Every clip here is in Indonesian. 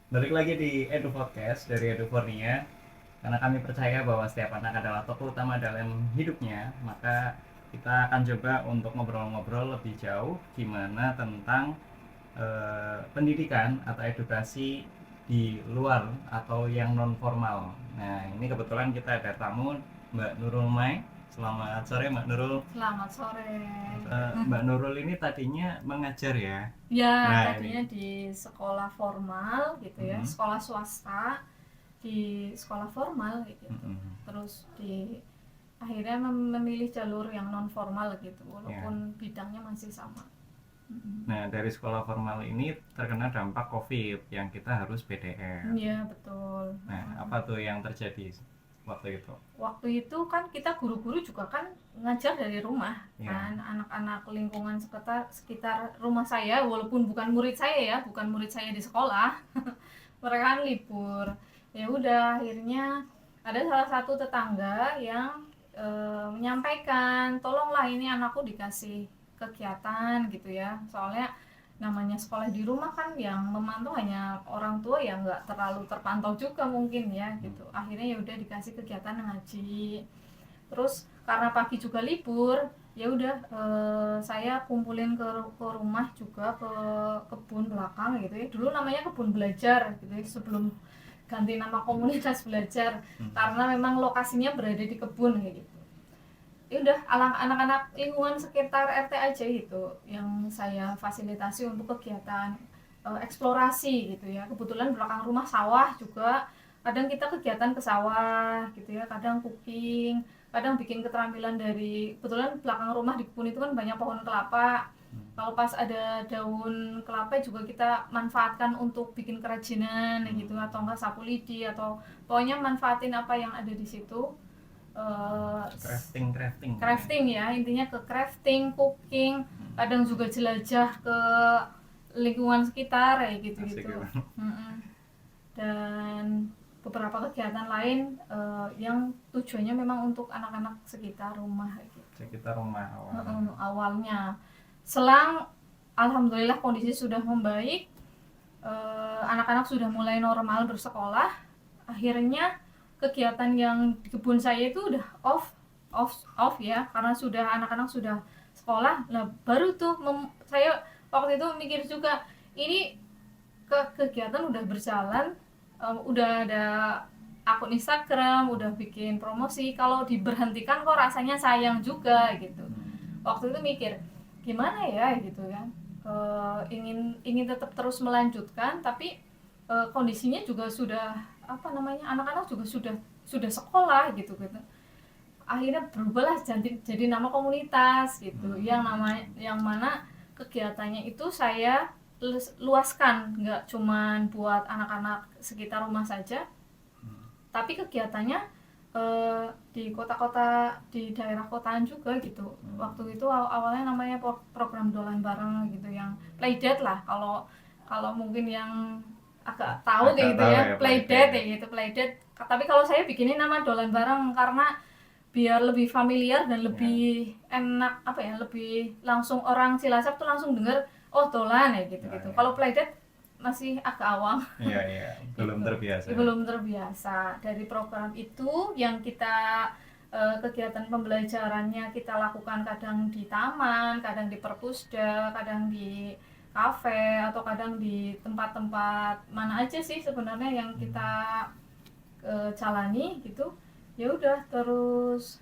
Balik lagi di Edu Podcast dari Edu Fornia. Karena kami percaya bahwa setiap anak adalah tokoh utama dalam hidupnya, maka kita akan coba untuk ngobrol-ngobrol lebih jauh gimana tentang pendidikan atau edukasi di luar atau yang non formal. Nah, ini kebetulan kita ada tamu Mbak Nurul Mai. Selamat sore Mbak Nurul. Selamat sore. Mbak Nurul ini tadinya mengajar ya. Ya, Nah, ini. tadinya di sekolah formal gitu ya, Mm-mm. sekolah swasta di sekolah formal gitu. Mm-mm. Terus di akhirnya memilih jalur yang non formal gitu, Ya. walaupun bidangnya masih sama. Nah, dari sekolah formal ini terkena dampak COVID yang kita harus PTM. Iya betul. Nah, apa tuh yang terjadi waktu itu? Waktu itu kan kita guru-guru juga kan ngajar dari rumah Ya. kan, anak-anak lingkungan sekitar sekitar rumah saya, walaupun bukan murid saya ya, bukan murid saya di sekolah. Mereka kan libur, ya udah akhirnya ada salah satu tetangga yang menyampaikan, tolonglah ini anakku dikasih kegiatan gitu ya, soalnya namanya sekolah di rumah kan yang memantau hanya orang tua, ya nggak terlalu terpantau juga mungkin ya gitu. Akhirnya ya udah dikasih kegiatan ngaji. Terus karena pagi juga libur, ya udah saya kumpulin ke rumah juga, ke kebun belakang gitu ya. Dulu namanya kebun belajar gitu ya, sebelum ganti nama komunitas belajar, karena memang lokasinya berada di kebun kayak gitu. Ya udah anak-anak lingkungan sekitar RT aja gitu yang saya fasilitasi untuk kegiatan eksplorasi gitu ya. Kebetulan belakang rumah sawah juga, kadang kita kegiatan ke sawah gitu ya, kadang cooking, kadang bikin keterampilan dari, kebetulan belakang rumah di kebun itu kan banyak pohon kelapa. Kalau pas ada daun kelapa juga kita manfaatkan untuk bikin kerajinan gitu, atau enggak sapu lidi, atau pokoknya manfaatin apa yang ada di situ. eh, Crafting Crafting ya, intinya ke crafting, cooking, kadang juga jelajah ke lingkungan sekitar kayak asik gitu-gitu. gitu. Dan beberapa kegiatan lain yang tujuannya memang untuk anak-anak sekitar rumah kayak gitu. Sekitar rumah awalnya. Awalnya selang alhamdulillah kondisi sudah membaik, anak-anak sudah mulai normal bersekolah, akhirnya kegiatan yang di kebun saya itu udah off ya, karena sudah anak-anak sudah sekolah. Nah baru tuh saya waktu itu mikir juga, ini kegiatan udah berjalan, udah ada akun Instagram, udah bikin promosi, kalau diberhentikan kok rasanya sayang juga gitu. Waktu itu mikir gimana ya gitu kan. Ingin ingin tetap terus melanjutkan, tapi kondisinya juga sudah, apa namanya, anak-anak juga sudah sekolah gitu gitu. Akhirnya berubahlah jadi nama komunitas gitu, yang mana kegiatannya itu saya luaskan, nggak cuman buat anak-anak sekitar rumah saja, tapi kegiatannya di kota-kota, di daerah kotaan juga gitu. Waktu itu awalnya namanya program dolan bareng gitu, yang playdate lah, kalau kalau mungkin yang agak tahu Agak kayak gitu tahu ya, ya playdate playdate. kayak gitu, playdate. Tapi kalau saya bikinnya nama dolan bareng karena biar lebih familiar dan Ya. lebih enak, apa ya, lebih langsung orang Cilacap tuh langsung denger, oh dolan ya gitu Nah, gitu. ya. Kalau playdate masih agak awam. Iya, iya, belum Gitu, terbiasa. belum terbiasa. Dari program itu yang kita kegiatan pembelajarannya kita lakukan kadang di taman, kadang di perpusda, kadang di kafe, atau kadang di tempat-tempat mana aja sih sebenarnya yang kita jalani gitu. Ya udah, terus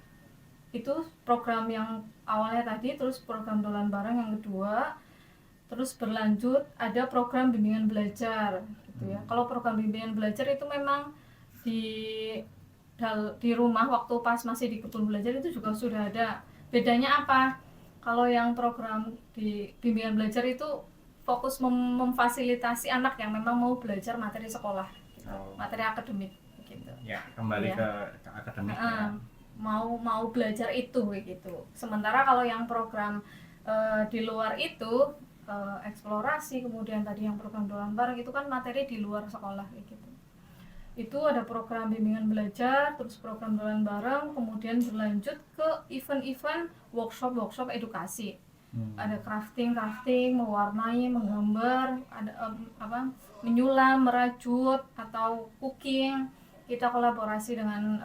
itu program yang awalnya tadi, terus program dolan bareng yang kedua, terus berlanjut ada program bimbingan belajar gitu ya. Kalau program bimbingan belajar itu memang di di rumah, waktu pas masih di kebun belajar itu juga sudah ada. Bedanya apa? Kalau yang program di bimbingan belajar itu fokus memfasilitasi anak yang memang mau belajar materi sekolah gitu, Oh. materi akademik gitu Ya, kembali ya. ke akademik ya. Mau mau belajar itu gitu. Sementara kalau yang program di luar itu, eksplorasi, kemudian tadi yang program dolan bareng itu kan materi di luar sekolah gitu. Itu ada program bimbingan belajar, terus program dolan bareng, kemudian berlanjut ke event-event workshop edukasi. Ada crafting, mewarnai, menggambar, ada menyulam, merajut atau cooking. Kita kolaborasi dengan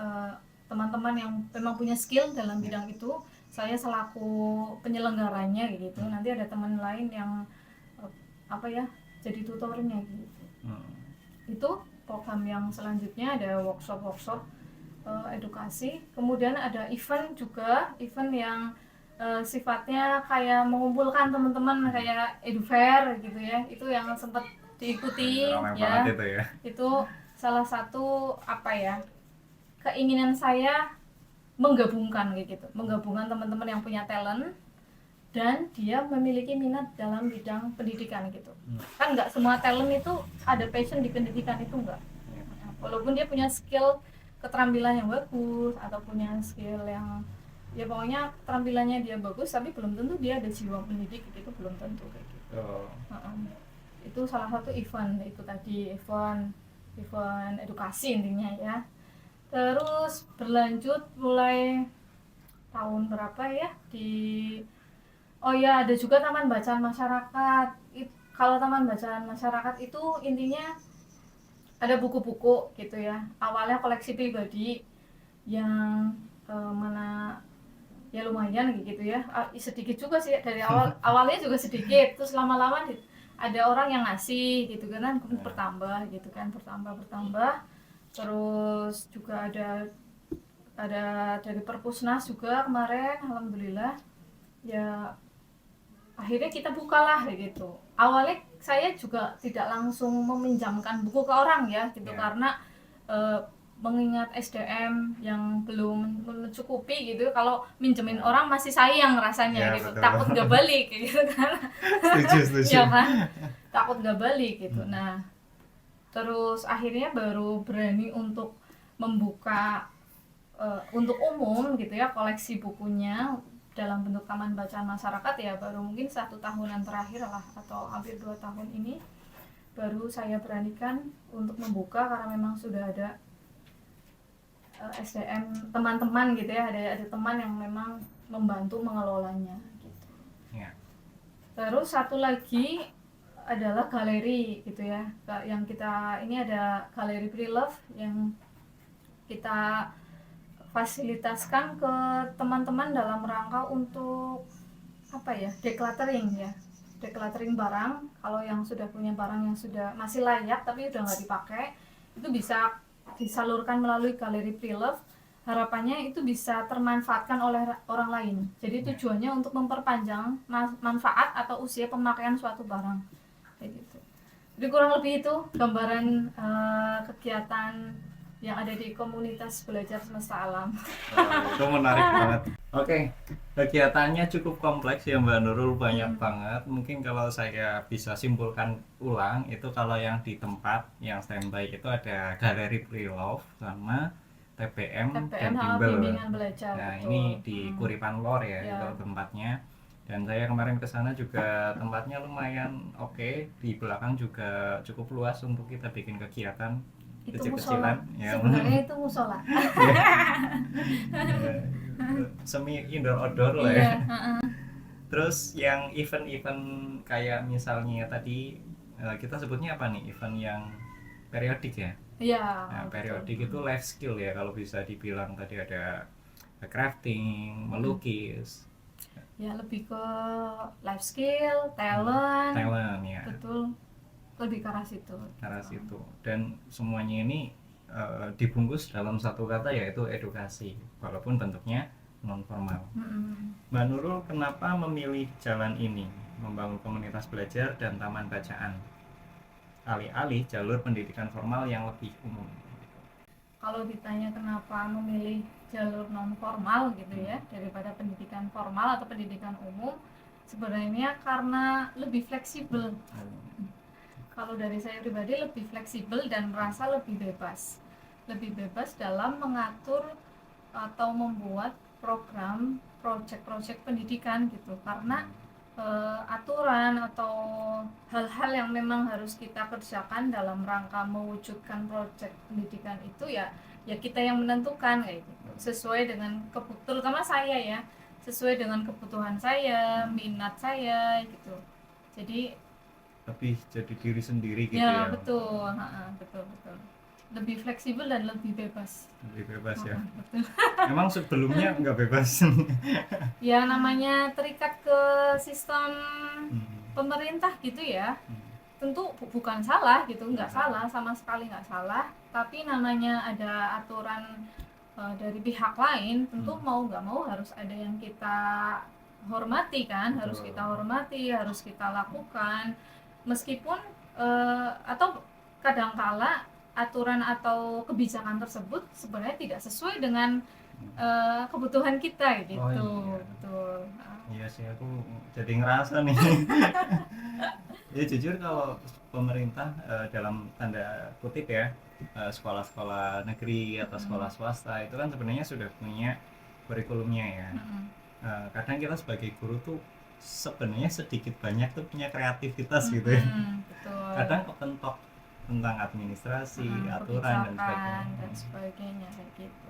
teman-teman yang memang punya skill dalam bidang itu. Saya selaku penyelenggaranya gitu. Nanti ada teman lain yang jadi tutornya gitu. Itu program yang selanjutnya ada workshop edukasi. Kemudian ada event juga, event yang sifatnya kayak mengumpulkan teman-teman kayak edufair gitu ya. Itu yang sempat diikuti ya. Itu salah satu keinginan saya menggabungkan kayak gitu. Menggabungkan teman-teman yang punya talent dan dia memiliki minat dalam bidang pendidikan gitu. Kan nggak semua talent itu ada passion di pendidikan itu enggak. Walaupun dia punya skill keterampilan yang bagus atau punya skill yang ya pokoknya keterampilannya dia bagus, tapi belum tentu dia ada jiwa pendidik gitu, belum tentu kayak gitu. Itu salah satu event itu tadi, event edukasi intinya ya. Terus berlanjut mulai tahun berapa ya ada juga taman bacaan masyarakat. Kalau taman bacaan masyarakat itu intinya ada buku-buku gitu ya. Awalnya koleksi pribadi yang mana ya lumayan gitu ya, sedikit juga sih dari awalnya juga sedikit, terus lama-lama ada orang yang ngasih gitu kan, bertambah gitu kan, bertambah. Terus juga ada dari Perpusnas juga kemarin, alhamdulillah ya akhirnya kita bukalah gitu. Awalnya saya juga tidak langsung meminjamkan buku ke orang ya gitu, karena mengingat SDM yang belum mencukupi gitu, kalau minjemin orang masih sayang rasanya gitu, betul. Takut nggak balik gitu kan. Setuju. Ya kan, takut nggak balik gitu. Nah terus akhirnya baru berani untuk membuka untuk umum gitu ya, koleksi bukunya dalam bentuk taman bacaan masyarakat ya, baru mungkin 1 tahunan terakhir lah, atau hampir 2 tahun ini baru saya beranikan untuk membuka, karena memang sudah ada SDM teman-teman gitu ya, ada teman yang memang membantu mengelolanya gitu. Terus satu lagi adalah galeri gitu ya, yang kita ini ada galeri Pre-Love yang kita fasilitaskan ke teman-teman dalam rangka untuk decluttering barang. Kalau yang sudah punya barang yang sudah masih layak tapi udah nggak dipakai, itu bisa disalurkan melalui galeri Pre-Love. Harapannya itu bisa termanfaatkan oleh orang lain. Jadi tujuannya untuk memperpanjang manfaat atau usia pemakaian suatu barang kayak gitu. Jadi kurang lebih itu gambaran kegiatan yang ada di komunitas belajar semesta alam. Itu menarik banget. Oke, kegiatannya cukup kompleks ya Mbak Nurul, banyak banget. Mungkin kalau saya bisa simpulkan ulang, itu kalau yang di tempat yang standby itu ada galeri Pre-Love sama TPM dan bimbingan belajar. Nah betul. Ini di Kuripan Lor ya, itu tempatnya. Dan saya kemarin ke sana juga tempatnya lumayan oke. Di belakang juga cukup luas untuk kita bikin kegiatan kecil-kecilan ya. Sebenarnya itu musola. Semi indoor outdoor lah ya. Terus yang event-event kayak misalnya tadi kita sebutnya apa nih, event yang periodik ya? Iya. Nah, periodik itu life skill ya, kalau bisa dibilang. Tadi ada crafting, melukis. Ya lebih ke life skill, talent ya. Betul. Lebih ke arah situ. Dan semuanya ini dibungkus dalam satu kata, yaitu edukasi, walaupun bentuknya non formal. Mbak Nurul kenapa memilih jalan ini, membangun komunitas belajar dan taman bacaan, alih-alih jalur pendidikan formal yang lebih umum? Kalau ditanya kenapa memilih jalur non formal gitu ya daripada pendidikan formal atau pendidikan umum, sebenarnya karena lebih fleksibel. Kalau dari saya pribadi lebih fleksibel dan merasa lebih bebas dalam mengatur atau membuat program, proyek pendidikan gitu, karena aturan atau hal-hal yang memang harus kita kerjakan dalam rangka mewujudkan proyek pendidikan itu ya kita yang menentukan kayak gitu, sesuai dengan terutama saya ya, sesuai dengan kebutuhan saya, minat saya gitu. Jadi lebih jadi diri sendiri gitu ya ya. betul, betul betul. Lebih fleksibel dan lebih bebas. Lebih bebas ya. Betul. Emang sebelumnya nggak bebas. Ya namanya terikat ke sistem Hmm. pemerintah gitu ya. Hmm. Tentu bukan salah gitu, nggak Nggak salah, sama sekali nggak salah. Tapi namanya ada aturan dari pihak lain, tentu mau nggak mau harus ada yang kita hormati kan, Betul. harus kita hormati, harus kita lakukan, meskipun atau kadangkala aturan atau kebijakan tersebut sebenarnya tidak sesuai dengan kebutuhan kita gitu. Oh, iya. Betul. Iya sih, aku jadi ngerasa nih. Ya jujur kalau pemerintah dalam tanda kutip ya, sekolah-sekolah negeri atau sekolah swasta itu kan sebenarnya sudah punya kurikulumnya ya. Kadang kita sebagai guru tuh sebenarnya sedikit banyak tuh punya kreativitas gitu ya. Betul. Kadang kepentok tentang administrasi, aturan dan sebagainya kayak gitu.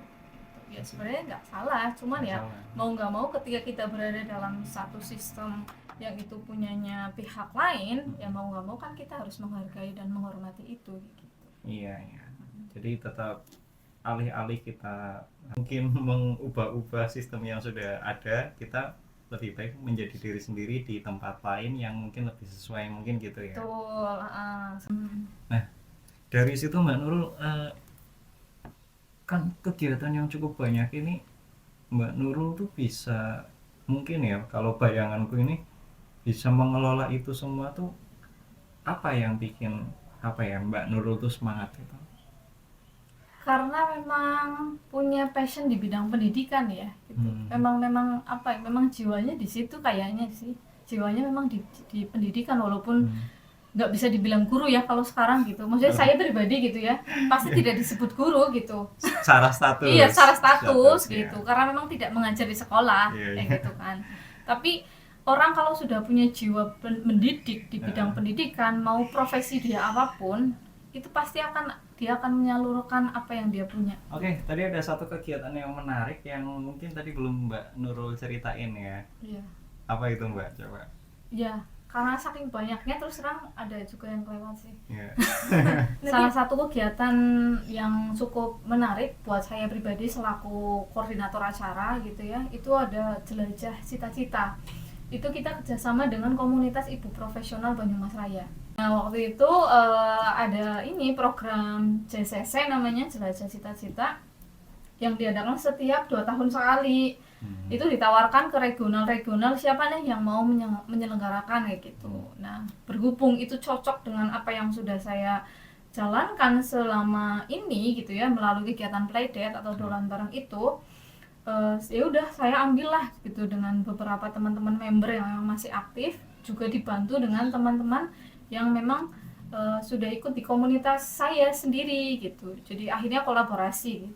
Ya sebenarnya nggak salah, cuman ya mau nggak mau ketika kita berada dalam satu sistem yang itu punyanya pihak lain, ya mau nggak mau kan kita harus menghargai dan menghormati itu gitu. Iya. Jadi tetap alih-alih kita mungkin mengubah-ubah sistem yang sudah ada, kita lebih baik menjadi diri sendiri di tempat lain yang mungkin lebih sesuai mungkin gitu ya. Betul. Nah, dari situ Mbak Nurul, kan kegiatan yang cukup banyak ini Mbak Nurul tuh bisa mungkin ya, kalau bayanganku ini bisa mengelola itu semua tuh apa yang bikin Mbak Nurul tuh semangat itu? Karena memang punya passion di bidang pendidikan ya gitu. Memang apa ya, memang jiwanya di situ kayaknya sih. Jiwanya memang di pendidikan, walaupun nggak bisa dibilang guru ya kalau sekarang gitu. Maksudnya saya pribadi gitu ya, pasti tidak disebut guru gitu. Secara status. Iya, secara status gitu. Ya. Karena memang tidak mengajar di sekolah kayak gitu kan. Tapi orang kalau sudah punya jiwa mendidik di bidang pendidikan, mau profesi dia apapun, itu pasti dia akan menyalurkan apa yang dia punya. Oke, tadi ada satu kegiatan yang menarik yang mungkin tadi belum Mbak Nurul ceritain ya. Iya. Apa itu Mbak? Coba. Ya, karena saking banyaknya terus terang ada juga yang kelewat sih. Yeah. Salah satu kegiatan yang cukup menarik buat saya pribadi selaku koordinator acara gitu ya, itu ada jelajah cita-cita. Itu kita kerjasama dengan komunitas ibu profesional Banyumas Raya. Nah waktu itu ada ini program JCC namanya, jelajah cita-cita, yang diadakan setiap 2 tahun sekali. Itu ditawarkan ke regional siapa nih yang mau menyelenggarakan kayak gitu. Nah berhubung itu cocok dengan apa yang sudah saya jalankan selama ini gitu ya, melalui kegiatan Playdate atau dolan bareng itu, ya udah saya ambillah gitu dengan beberapa teman-teman member yang masih aktif, juga dibantu dengan teman-teman yang memang sudah ikut di komunitas saya sendiri gitu. Jadi akhirnya kolaborasi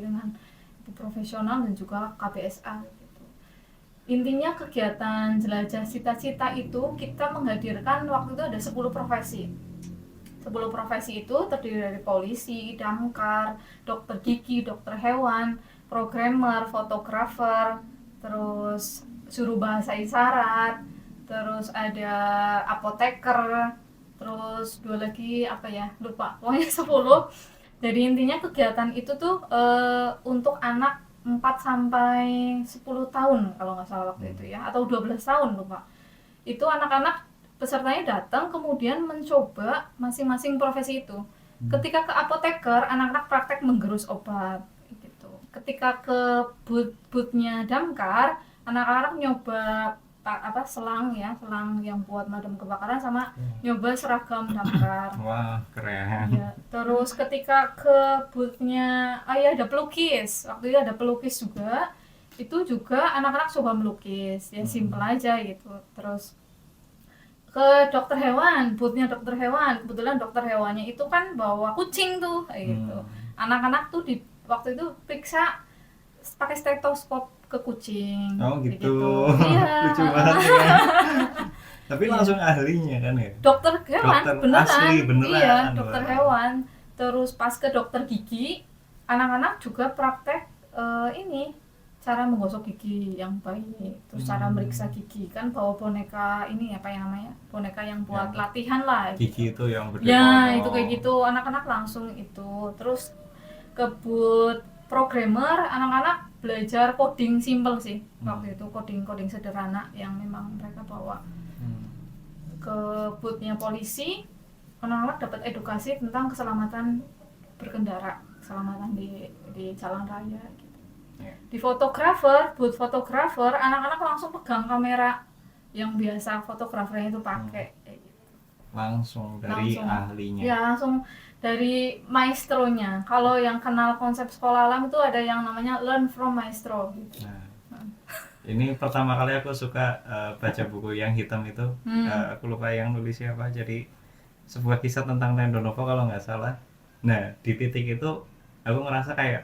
dengan ibu profesional dan juga KBSA gitu. Intinya kegiatan jelajah cita-cita itu kita menghadirkan waktu itu ada 10 profesi. 10 profesi itu terdiri dari polisi, damkar, dokter gigi, dokter hewan, programmer, fotografer, terus juru bahasa isyarat, terus ada apoteker, terus 2 lagi apa ya, lupa, pokoknya 10. Jadi intinya kegiatan itu tuh untuk anak 4 sampai 10 tahun kalau nggak salah waktu itu ya, atau 12 tahun lupa. Itu anak-anak pesertanya datang kemudian mencoba masing-masing profesi itu. Ketika ke apoteker, anak-anak praktek menggerus obat gitu. Ketika ke booth-nya damkar, anak-anak nyoba selang yang buat madam kebakaran, sama nyoba seragam damkar. Wah, keren. Ya, terus ketika ke boothnya ada pelukis, waktu itu ada pelukis juga, itu juga anak-anak coba melukis, ya simple aja gitu. Terus ke dokter hewan, boothnya dokter hewan, kebetulan dokter hewannya itu kan bawa kucing tuh kayak gitu. Anak-anak tuh di waktu itu periksa pakai stetoskop ke kucing. Oh gitu. Iya. Lucu banget ya. Tapi langsung ahlinya kan ya. Dokter hewan, beneran. Asli, beneran. Iya, dokter hewan. Terus pas ke dokter gigi, anak-anak juga praktek cara menggosok gigi yang baik, terus cara meriksa gigi, kan bawa boneka ini apa yang namanya, boneka yang buat Yang latihan lah gigi gitu. itu yang gede Ya banget. itu kayak gitu, anak-anak langsung itu. Terus kebut programmer, anak-anak belajar coding simple sih waktu itu, coding sederhana yang memang mereka bawa. Ke bootnya polisi, anak-anak dapat edukasi tentang keselamatan berkendara, keselamatan di jalan raya gitu. Di fotografer, boot fotografer, anak-anak langsung pegang kamera yang biasa fotografernya itu pakai kayak gitu. Langsung dari Langsung. ahlinya. Ya langsung dari maestronya. Kalau yang kenal konsep sekolah alam itu ada yang namanya learn from maestro gitu. Nah, ini pertama kali aku suka baca buku yang hitam itu. Aku lupa yang nulis siapa. Jadi sebuah kisah tentang Lando Novo kalau nggak salah. Nah di titik itu aku ngerasa kayak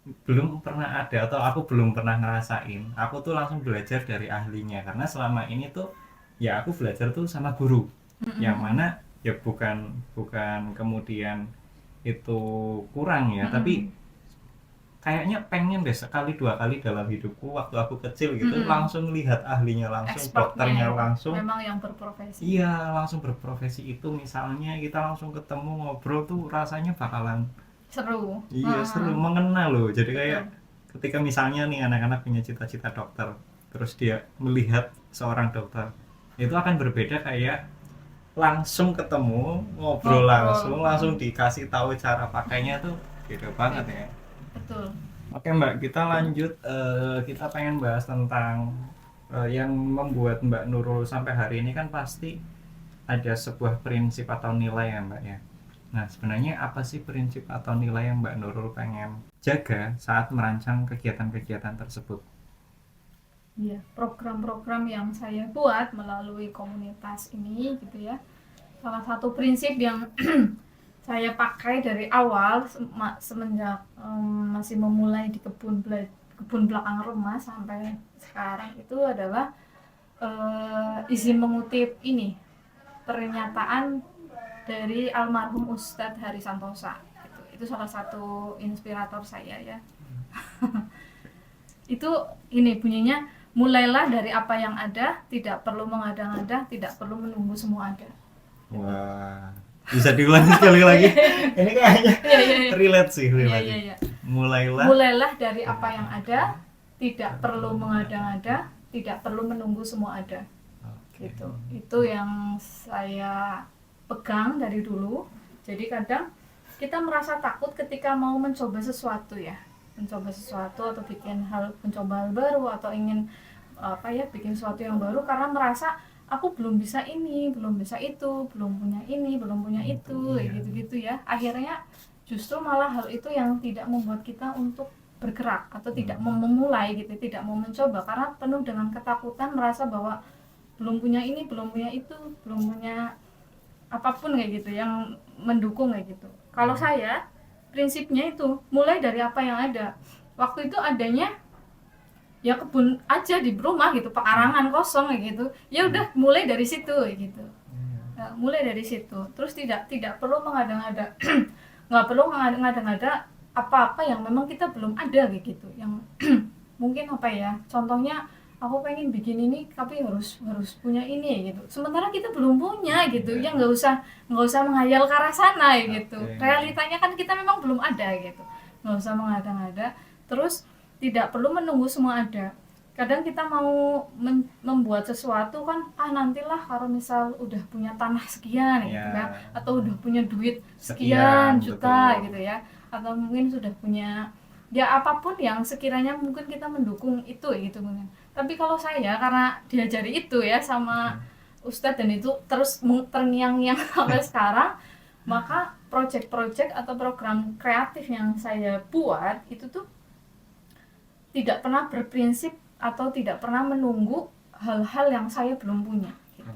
belum pernah ada atau aku belum pernah ngerasain. Aku tuh langsung belajar dari ahlinya karena selama ini tuh ya aku belajar tuh sama guru. Yang mana ya bukan kemudian itu kurang ya, tapi kayaknya pengen deh sekali dua kali dalam hidupku waktu aku kecil gitu langsung lihat ahlinya langsung, dokternya langsung, memang yang berprofesi. iya langsung berprofesi itu. Misalnya kita langsung ketemu ngobrol tuh rasanya bakalan Seru. iya seru, mengenal loh. Jadi kayak ketika misalnya nih anak-anak punya cita-cita dokter, terus dia melihat seorang dokter, itu akan berbeda kayak langsung ketemu ngobrol langsung dikasih tahu cara pakainya tuh beda banget ya. Betul. Oke Mbak, kita lanjut. Kita pengen bahas tentang yang membuat Mbak Nurul sampai hari ini kan pasti ada sebuah prinsip atau nilai ya Mbak ya. Nah sebenarnya apa sih prinsip atau nilai yang Mbak Nurul pengen jaga saat merancang kegiatan-kegiatan tersebut? Iya, program-program yang saya buat melalui komunitas ini gitu ya. Salah satu prinsip yang saya pakai dari awal semenjak masih memulai di kebun belakang rumah sampai sekarang itu adalah izin mengutip ini pernyataan dari almarhum Ustadz Hari Santosa. Itu salah satu inspirator saya ya. Itu ini bunyinya, mulailah dari apa yang ada, tidak perlu mengada-ngada, tidak perlu menunggu semua ada. Wah, bisa diulangi sekali lagi. Ini kayaknya relate sih, relate. Iya. Mulailah dari apa yang ada, tidak perlu mengada-ngada, tidak perlu menunggu semua ada. Gitu. Itu yang saya pegang dari dulu. Jadi kadang kita merasa takut ketika mau mencoba sesuatu ya, atau mencoba hal baru atau ingin bikin sesuatu yang baru karena merasa aku belum bisa ini, belum bisa itu, belum punya ini, belum punya itu, gitu-gitu ya. Akhirnya justru malah hal itu yang tidak membuat kita untuk bergerak atau tidak mau memulai gitu, tidak mau mencoba karena penuh dengan ketakutan, merasa bahwa belum punya ini, belum punya itu, belum punya apapun kayak gitu yang mendukung kayak gitu. Kalau saya prinsipnya itu mulai dari apa yang ada. Waktu itu adanya ya kebun aja di rumah gitu, pekarangan kosong kayak gitu. Ya udah mulai dari situ kayak gitu. Nah, mulai dari situ. Terus tidak perlu mengada-ngada. Nggak perlu mengada-ngada apa-apa yang memang kita belum ada kayak gitu. Yang mungkin contohnya aku pengen bikin ini tapi harus punya ini gitu, sementara kita belum punya gitu. Ya nggak usah menghayal ke arah sana gitu. Realitanya kan kita memang belum ada gitu, nggak usah mengada-ngada. Terus tidak perlu menunggu semua ada. Kadang kita mau membuat sesuatu kan nantilah kalau misal udah punya tanah sekian gitu kan, atau udah punya duit sekian juta gitu ya, atau mungkin sudah punya ya apapun yang sekiranya mungkin kita mendukung itu gitu mungkin. Tapi kalau saya karena diajari itu ya sama Ustadz dan itu terus terngiang-ngiang sampai sekarang, maka project-project atau program kreatif yang saya buat itu tuh tidak pernah berprinsip atau tidak pernah menunggu hal-hal yang saya belum punya gitu.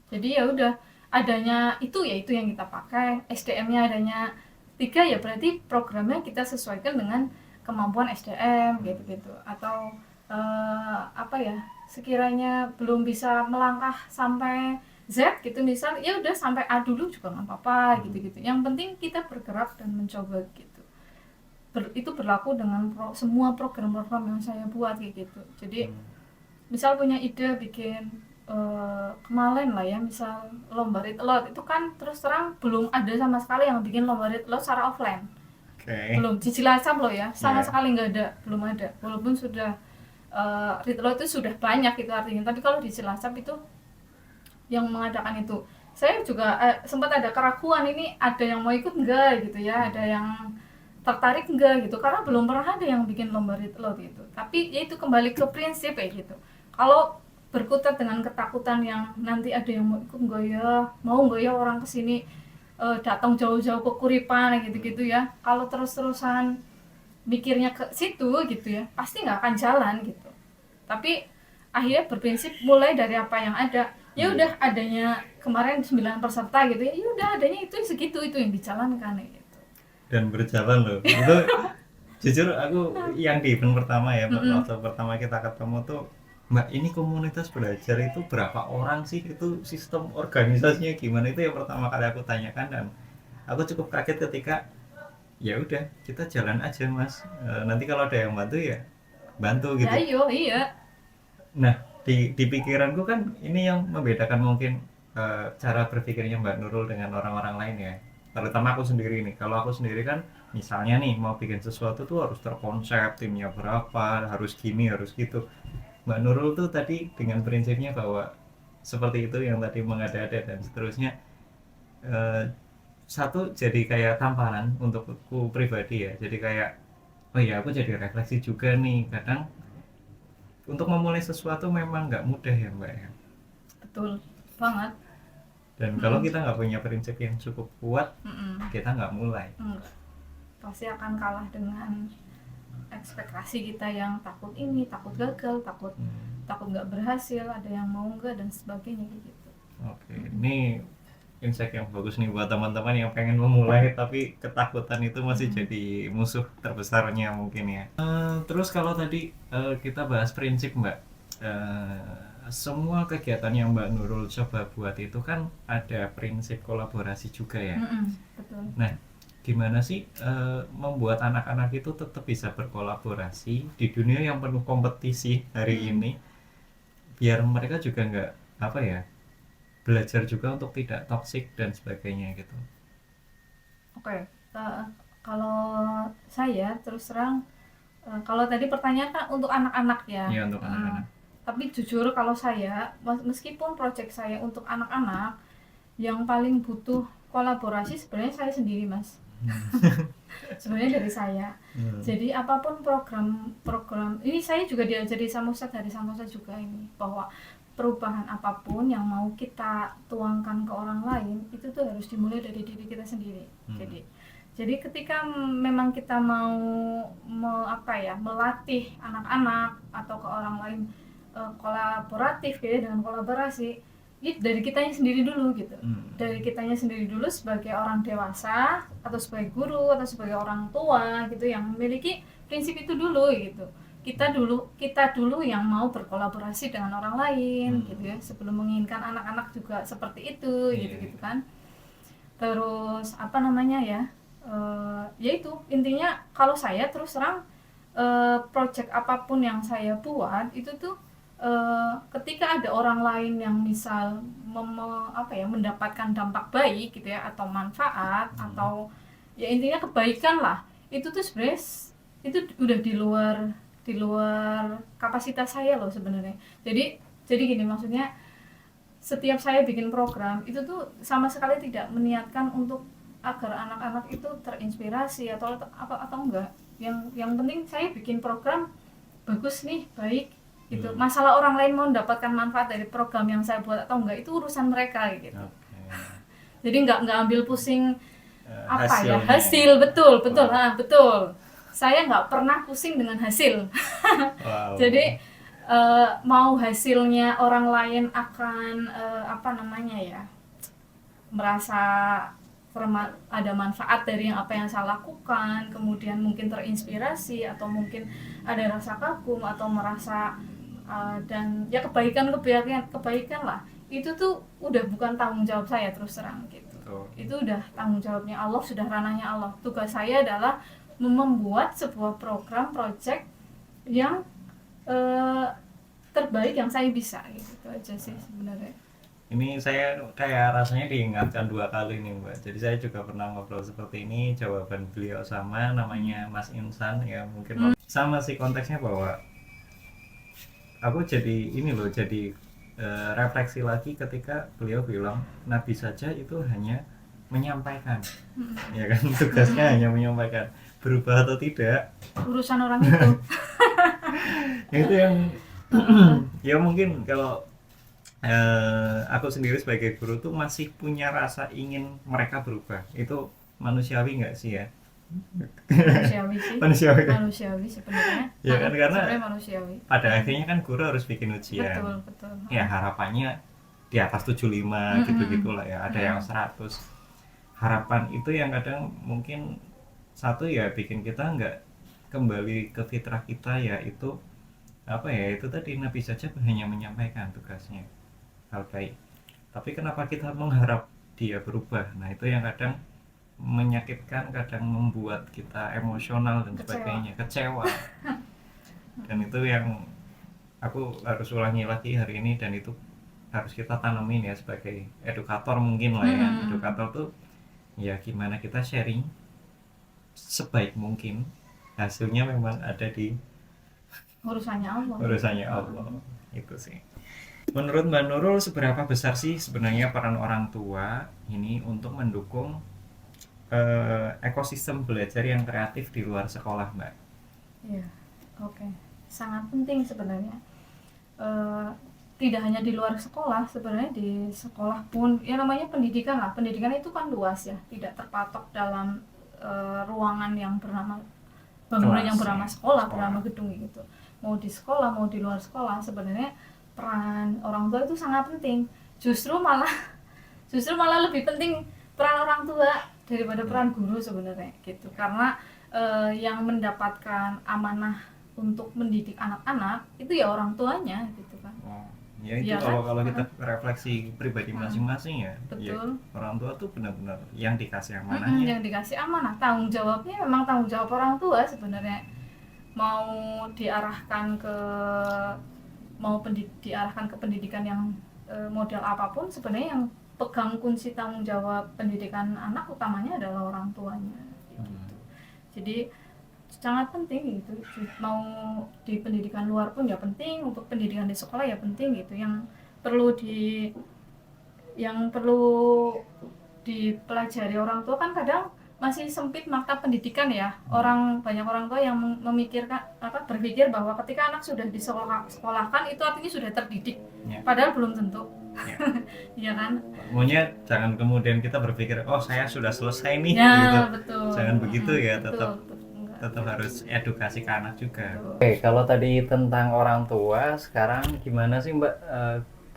Jadi ya udah adanya itu ya itu yang kita pakai, SDM-nya adanya 3 ya berarti programnya kita sesuaikan dengan kemampuan SDM gitu-gitu. Atau sekiranya belum bisa melangkah sampai Z gitu misal, ya udah sampai A dulu juga nggak apa-apa gitu-gitu. Yang penting kita bergerak dan mencoba gitu. itu berlaku dengan semua program-program yang saya buat kayak gitu. Jadi misal punya ide bikin kemarin lah ya, misal lomba read aloud itu kan terus terang belum ada sama sekali yang bikin lomba read aloud secara offline. Belum di Cilacap loh ya, sama sekali nggak ada, belum ada. Walaupun sudah read aloud itu sudah banyak itu artinya, tapi kalau di Cilacap itu yang mengadakan itu, saya juga sempat ada keraguan, ini ada yang mau ikut enggak gitu ya, ada yang tertarik enggak gitu, karena belum pernah ada yang bikin lomba read aloud gitu. Tapi ya itu kembali ke prinsip ya gitu. Kalau berkutat dengan ketakutan yang nanti ada yang mau ikut enggak ya, mau enggak ya orang kesini datang jauh-jauh ke Kuripan gitu-gitu ya, kalau terus-terusan mikirnya ke situ gitu ya, pasti nggak akan jalan gitu. Tapi akhirnya berprinsip mulai dari apa yang ada. Ya udah, adanya kemarin 9 peserta gitu ya, udah adanya itu segitu, itu yang dijalankan gitu. Dan berjalan loh. Itu jujur aku yang di event pertama ya, waktu pertama kita ketemu tuh, Mbak, ini komunitas belajar itu berapa orang sih, itu sistem organisasinya gimana, itu yang pertama kali aku tanyakan. Dan aku cukup kaget ketika ya udah kita jalan aja Mas, nanti kalau ada yang bantu ya bantu gitu. Ya iya. Nah di pikiranku kan ini yang membedakan mungkin cara berpikirnya Mbak Nurul dengan orang-orang lain ya, terutama aku sendiri nih. Kalau aku sendiri kan misalnya nih mau bikin sesuatu tuh harus terkonsep, timnya berapa, harus gini harus gitu. Mbak Nurul tuh tadi dengan prinsipnya bahwa seperti itu yang tadi mengada-ada dan seterusnya, satu jadi kayak tamparan untukku pribadi ya, jadi kayak oh ya aku jadi refleksi juga nih, kadang untuk memulai sesuatu memang nggak mudah ya Mbak ya. Betul banget. Dan kalau kita nggak punya prinsip yang cukup kuat, kita nggak mulai. Pasti akan kalah dengan ekspektasi kita yang takut ini, takut gagal, takut nggak berhasil, ada yang mau nggak dan sebagainya gitu. Oke, ini insight yang bagus nih buat teman-teman yang pengen memulai tapi ketakutan itu masih jadi musuh terbesarnya mungkin ya. Terus kalau tadi kita bahas prinsip Mbak, semua kegiatan yang Mbak Nurul coba buat itu kan ada prinsip kolaborasi juga ya. Betul. Nah, gimana sih membuat anak-anak itu tetap bisa berkolaborasi di dunia yang penuh kompetisi hari ini, biar mereka juga nggak belajar juga untuk tidak toksik dan sebagainya gitu. Oke. Kalau saya terus terang, kalau tadi pertanyaan kan untuk anak-anak ya. Iya, untuk anak-anak. Tapi jujur kalau saya, meskipun proyek saya untuk anak-anak, yang paling butuh kolaborasi sebenarnya saya sendiri Mas. Sebenarnya dari saya. Jadi apapun program ini saya juga diajari sama Ustadz dari Santosa juga ini, bahwa perubahan apapun yang mau kita tuangkan ke orang lain itu tuh harus dimulai dari diri kita sendiri. Jadi ketika memang kita mau melatih anak-anak atau ke orang lain kolaboratif gitu, dengan kolaborasi itu dari kitanya sendiri dulu gitu. Dari kitanya sendiri dulu sebagai orang dewasa atau sebagai guru atau sebagai orang tua gitu yang memiliki prinsip itu dulu gitu. Kita dulu yang mau berkolaborasi dengan orang lain gitu ya, sebelum menginginkan anak-anak juga seperti itu gitu kan. Terus ya itu intinya. Kalau saya terus terang project apapun yang saya buat itu tuh ketika ada orang lain yang misal mendapatkan dampak baik gitu ya, atau manfaat atau ya intinya kebaikan lah, itu tuh sebenarnya itu udah di luar kapasitas saya loh sebenarnya. Jadi gini, maksudnya setiap saya bikin program itu tuh sama sekali tidak meniatkan untuk agar anak-anak itu terinspirasi atau enggak. Yang penting saya bikin program bagus nih, baik gitu. Masalah orang lain mau mendapatkan manfaat dari program yang saya buat atau enggak itu urusan mereka gitu. Jadi nggak ambil pusing hasil. Betul. Betul. Saya nggak pernah pusing dengan hasil. Wow. Jadi mau hasilnya orang lain akan merasa ada manfaat dari apa yang saya lakukan, kemudian mungkin terinspirasi atau mungkin ada rasa kagum atau merasa dan ya kebaikan lah, itu tuh udah bukan tanggung jawab saya terus terang gitu. Itu udah tanggung jawabnya Allah, sudah ranahnya Allah. Tugas saya adalah membuat sebuah program project yang terbaik yang saya bisa gitu. Itu aja sih sebenarnya. Ini saya kayak rasanya diingatkan 2 kali nih Mbak. Jadi saya juga pernah ngobrol seperti ini, jawaban beliau sama, namanya Mas Insan ya mungkin sama sih konteksnya, bahwa aku jadi ini loh, jadi refleksi lagi ketika beliau bilang nabi saja itu hanya menyampaikan, ya kan, tugasnya hanya menyampaikan, berubah atau tidak Urusan orang itu. itu yang ya mungkin kalau aku sendiri sebagai guru tuh masih punya rasa ingin mereka berubah. Itu manusiawi nggak sih ya? Manusiawi sih. Manusiawi. Manusiawi sebenarnya. Ya kan, karena sebenarnya manusiawi. pada akhirnya kan guru harus bikin ujian. Betul. Ya harapannya di atas 75 gitu-gitulah ya. Ada yang 100. Harapan itu yang kadang mungkin satu ya bikin kita nggak kembali ke fitrah kita, yaitu apa ya, itu tadi nabi saja hanya menyampaikan tugasnya hal baik, tapi kenapa kita mengharap dia berubah? Nah itu yang kadang menyakitkan, kadang membuat kita emosional dan sebagainya, kecewa. Dan itu yang aku harus ulangi lagi hari ini, dan itu harus kita tanamin ya sebagai edukator mungkin lah ya. Edukator tuh ya gimana kita sharing sebaik mungkin, hasilnya memang ada di urusannya Allah. Itu sih. Menurut Mbak Nurul, seberapa besar sih sebenarnya peran orang tua ini untuk mendukung ekosistem belajar yang kreatif di luar sekolah, Mbak? Iya, oke. Sangat penting sebenarnya. Tidak hanya di luar sekolah, sebenarnya di sekolah pun, ya namanya pendidikan lah. Pendidikan itu kan luas ya, tidak terpatok dalam ruangan yang bernama bangunan yang bernama sekolah, bernama gedung gitu. Mau di sekolah, mau di luar sekolah, sebenarnya peran orang tua itu sangat penting. Justru malah lebih penting peran orang tua daripada peran guru sebenarnya gitu. Karena yang mendapatkan amanah untuk mendidik anak-anak itu ya orang tuanya gitu kan. Ya itu ya, kalau kita refleksi pribadi masing-masing ya. Betul. Ya, orang tua tuh benar-benar yang dikasih amanahnya. Yang dikasih amanah, tanggung jawabnya memang tanggung jawab orang tua sebenarnya. Mau diarahkan ke pendidikan yang model apapun, sebenarnya yang pegang kunci tanggung jawab pendidikan anak utamanya adalah orang tuanya gitu. Jadi sangat penting gitu. Mau di pendidikan luar pun ya penting, untuk pendidikan di sekolah ya penting gitu. Yang perlu dipelajari orang tua kan kadang masih sempit maktab pendidikan ya. Banyak orang tua yang berpikir bahwa ketika anak sudah disekolahkan itu artinya sudah terdidik ya. Padahal belum tentu ya. Iya kan, maunya jangan kemudian kita berpikir oh saya sudah selesai nih ya, gitu. Betul. Jangan begitu ya, tetap harus edukasi ke anak juga. Oke, kalau tadi tentang orang tua, sekarang gimana sih Mbak?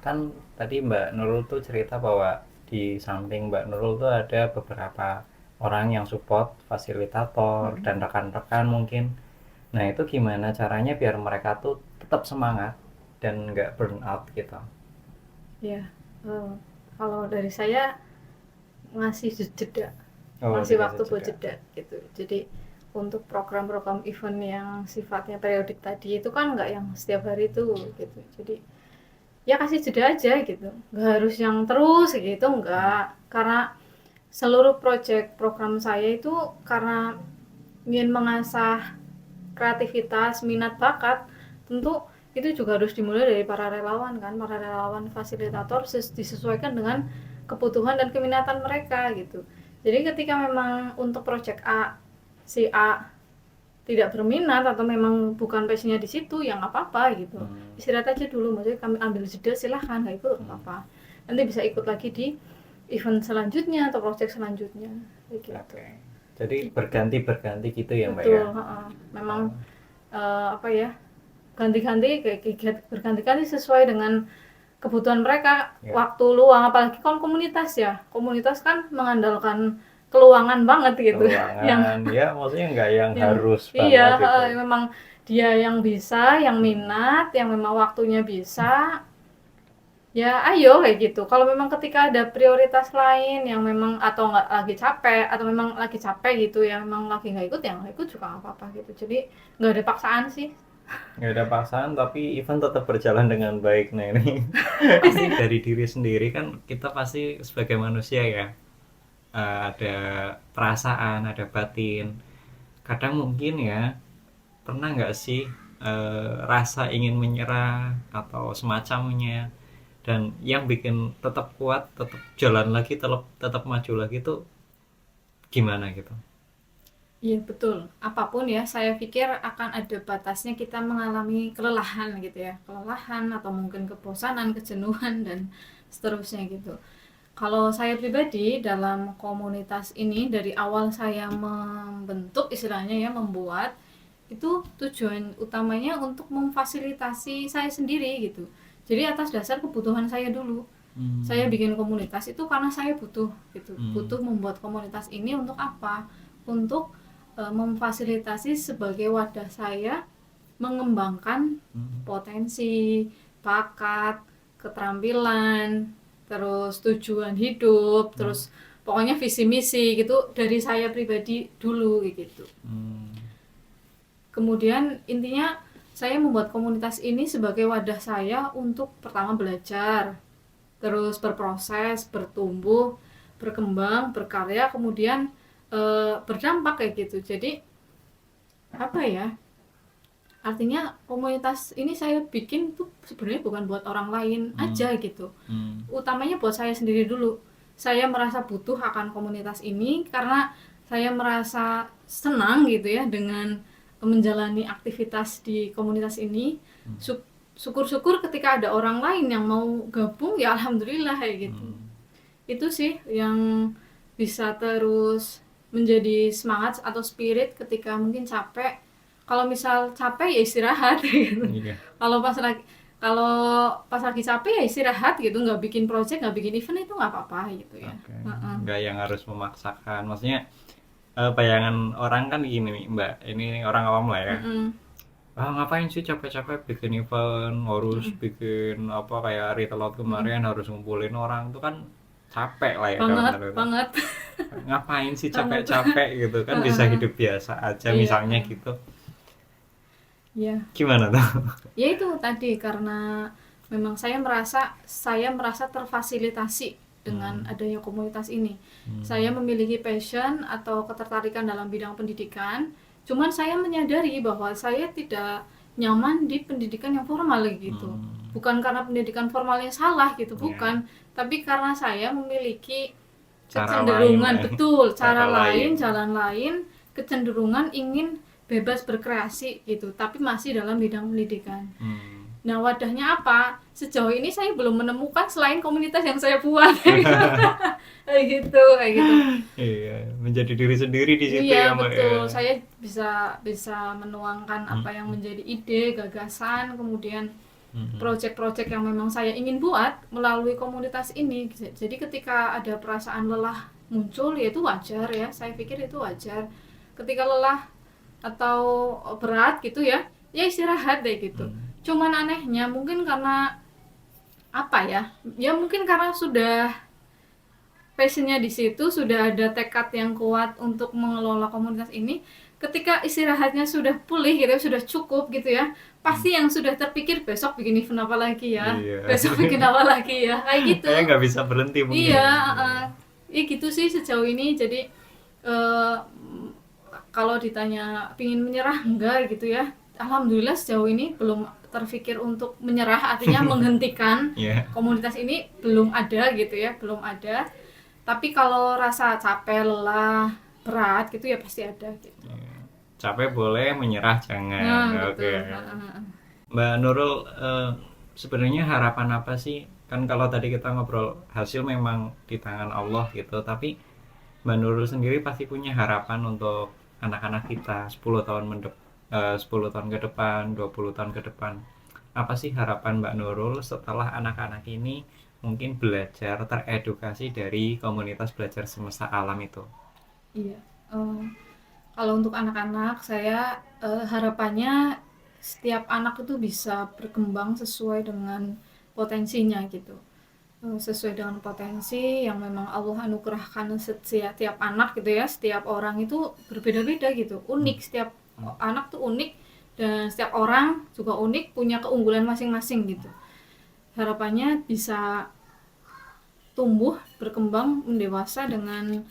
Kan tadi Mbak Nurul tuh cerita bahwa di samping Mbak Nurul tuh ada beberapa orang yang support, fasilitator dan rekan-rekan mungkin. Nah itu gimana caranya biar mereka tuh tetap semangat dan nggak burn out gitu? Ya, kalau dari saya ngasih jeda, ngasih waktu buat jeda gitu. Jadi untuk program-program event yang sifatnya periodik tadi itu kan nggak yang setiap hari itu gitu. Jadi ya kasih jeda aja gitu, nggak harus yang terus gitu, nggak. Karena seluruh program saya itu karena ingin mengasah kreativitas, minat, bakat, tentu itu juga harus dimulai dari para relawan kan, para relawan fasilitator disesuaikan dengan kebutuhan dan keminatan mereka gitu. Jadi ketika memang untuk proyek A, si A tidak berminat atau memang bukan passionnya di situ, ya nggak apa-apa gitu. Istirahat aja dulu, maksudnya kami ambil jeda, silahkan, nggak ikut apa-apa. Nanti bisa ikut lagi di event selanjutnya atau proyek selanjutnya gitu. Okay. Jadi berganti gitu ya Mbak. Betul, ya. Memang ganti-ganti berganti-ganti sesuai dengan kebutuhan mereka ya. Waktu luang, apalagi kan komunitas ya. Komunitas kan mengandalkan keluangan banget gitu. Yang ya maksudnya nggak yang harus banget. Iya, gitu. Memang dia yang bisa, yang minat, yang memang waktunya bisa, ya ayo kayak gitu. Kalau memang ketika ada prioritas lain yang memang atau nggak lagi capek atau memang lagi capek gitu ya memang lagi nggak ikut ya nggak ikut juga nggak apa-apa gitu. Jadi nggak ada paksaan sih. Nggak ada paksaan tapi event tetap berjalan dengan baik. Nah ini pasti dari diri sendiri kan, kita pasti sebagai manusia ya, ada perasaan, ada batin. Kadang mungkin ya, pernah nggak sih rasa ingin menyerah atau semacamnya, dan yang bikin tetap kuat, tetap jalan lagi, tetap maju lagi tuh gimana gitu? Iya betul. Apapun ya, saya pikir akan ada batasnya kita mengalami kelelahan gitu ya. Kelelahan atau mungkin kebosanan, kejenuhan dan seterusnya gitu. Kalau saya pribadi dalam komunitas ini dari awal saya membentuk istilahnya ya membuat itu tujuan utamanya untuk memfasilitasi saya sendiri gitu. Jadi atas dasar kebutuhan saya dulu. Saya bikin komunitas itu karena saya butuh gitu. Butuh membuat komunitas ini untuk apa? Untuk memfasilitasi sebagai wadah saya mengembangkan potensi, bakat, keterampilan, terus tujuan hidup, terus pokoknya visi misi gitu dari saya pribadi dulu gitu. Kemudian intinya saya membuat komunitas ini sebagai wadah saya untuk pertama belajar, terus berproses, bertumbuh, berkembang, berkarya, kemudian berdampak kayak gitu. Jadi apa ya? Artinya komunitas ini saya bikin tuh sebenarnya bukan buat orang lain aja gitu. Utamanya buat saya sendiri dulu. Saya merasa butuh akan komunitas ini karena saya merasa senang gitu ya dengan menjalani aktivitas di komunitas ini. Syukur-syukur ketika ada orang lain yang mau gabung ya alhamdulillah kayak gitu. Itu sih yang bisa terus menjadi semangat atau spirit ketika mungkin capek. Kalau misal capek ya istirahat gitu. Iya. Kalau pas lagi capek ya istirahat gitu, nggak bikin project, nggak bikin event itu nggak apa-apa gitu ya. Oke. Nggak yang harus memaksakan. Maksudnya bayangan orang kan gini nih, Mbak. Ini orang awam lah ya. Ngapain sih capek-capek bikin event, harus bikin apa kayak Retail Out kemarin harus ngumpulin orang, itu kan capek lah ya Banget kalau banget. ngapain sih capek-capek gitu kan, bisa hidup biasa aja Iya. misalnya gitu. Ya, Gimana tuh? ya itu tadi karena memang saya merasa terfasilitasi dengan adanya komunitas ini. Saya memiliki passion atau ketertarikan dalam bidang pendidikan. Cuman saya menyadari bahwa saya tidak nyaman di pendidikan yang formal gitu. Bukan karena pendidikan formalnya salah gitu, bukan. Tapi karena saya memiliki Cara kecenderungan lain, betul, cara cara lain, lain. jalan lain, kecenderungan ingin bebas berkreasi gitu, tapi masih dalam bidang pendidikan. Nah, wadahnya apa? Sejauh ini saya belum menemukan selain komunitas yang saya buat. Kayak gitu, kayak gitu. Iya, menjadi diri sendiri di situ Iya, ya, Mbak ya. betul. Saya bisa menuangkan apa yang menjadi ide, gagasan, kemudian proyek-proyek yang memang saya ingin buat melalui komunitas ini. Jadi ketika ada perasaan lelah muncul, ya itu wajar ya. Saya pikir itu wajar. Ketika lelah atau berat gitu ya, ya istirahat deh gitu. Cuman anehnya mungkin karena apa ya? Ya mungkin karena sudah passionnya di situ, sudah ada tekad yang kuat untuk mengelola komunitas ini. Ketika istirahatnya sudah pulih gitu, sudah cukup gitu ya, pasti yang sudah terpikir besok bikin event apa lagi ya, Iya. besok bikin apa lagi ya, kayak gitu. Kayak nggak bisa berhenti mungkin. Iya, ya gitu sih sejauh ini. Jadi eh, kalau ditanya pingin menyerah enggak gitu ya, alhamdulillah sejauh ini belum terpikir untuk menyerah, artinya menghentikan Iya. komunitas ini belum ada gitu ya, belum ada. Tapi kalau rasa capek, lelah, berat gitu ya pasti ada gitu. Capek boleh, menyerah jangan. Nah, Oke. betul. Mbak Nurul, sebenarnya harapan apa sih? Kan kalau tadi kita ngobrol hasil memang di tangan Allah gitu, tapi Mbak Nurul sendiri pasti punya harapan untuk anak-anak kita 10 tahun ke depan, 20 tahun ke depan. Apa sih harapan Mbak Nurul setelah anak-anak ini mungkin belajar, teredukasi dari komunitas belajar semesta alam itu? Iya. Kalau untuk anak-anak saya harapannya setiap anak itu bisa berkembang sesuai dengan potensinya gitu. Sesuai dengan potensi yang memang Allah anugerahkan setiap anak gitu ya, setiap orang itu berbeda-beda gitu, unik, setiap anak tuh unik dan setiap orang juga unik, punya keunggulan masing-masing gitu. Harapannya bisa tumbuh, berkembang, mendewasa dengan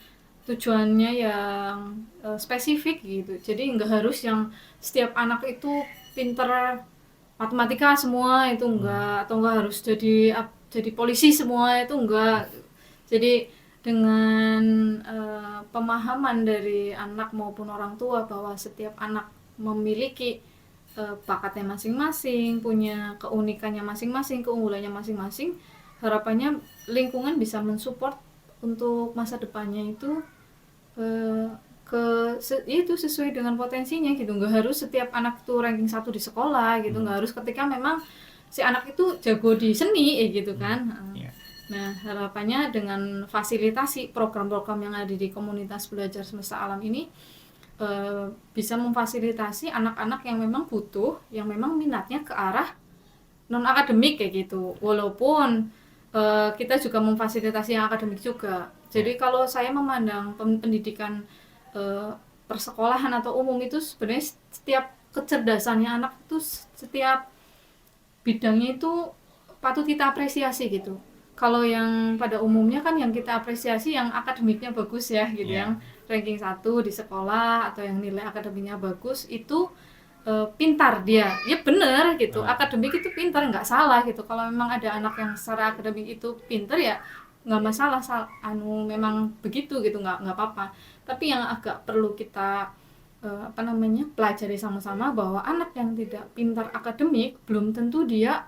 tujuannya yang spesifik gitu. Jadi nggak harus yang setiap anak itu pinter matematika semua itu enggak, atau enggak harus jadi polisi semua itu enggak. Jadi dengan pemahaman dari anak maupun orang tua bahwa setiap anak memiliki bakatnya masing-masing, punya keunikannya masing-masing, keunggulannya masing-masing, harapannya lingkungan bisa mensupport untuk masa depannya itu itu sesuai dengan potensinya gitu. Nggak harus setiap anak tuh ranking 1 di sekolah gitu, nggak harus ketika memang si anak itu jago di seni gitu kan. Nah, harapannya dengan fasilitasi program-program yang ada di komunitas belajar semesta alam ini bisa memfasilitasi anak-anak yang memang butuh, yang memang minatnya ke arah non akademik kayak gitu. Walaupun kita juga memfasilitasi yang akademik juga. Jadi kalau saya memandang pendidikan persekolahan atau umum itu sebenarnya setiap kecerdasannya anak itu, setiap bidangnya itu patut kita apresiasi gitu. Kalau yang pada umumnya kan yang kita apresiasi yang akademiknya bagus ya gitu, yang ranking 1 di sekolah atau yang nilai akademiknya bagus itu pintar dia, ya bener gitu, akademik itu pintar, nggak salah gitu. Kalau memang ada anak yang secara akademik itu pintar ya nggak masalah, memang begitu gitu, nggak apa-apa. Tapi yang agak perlu kita pelajari sama-sama bahwa anak yang tidak pintar akademik belum tentu dia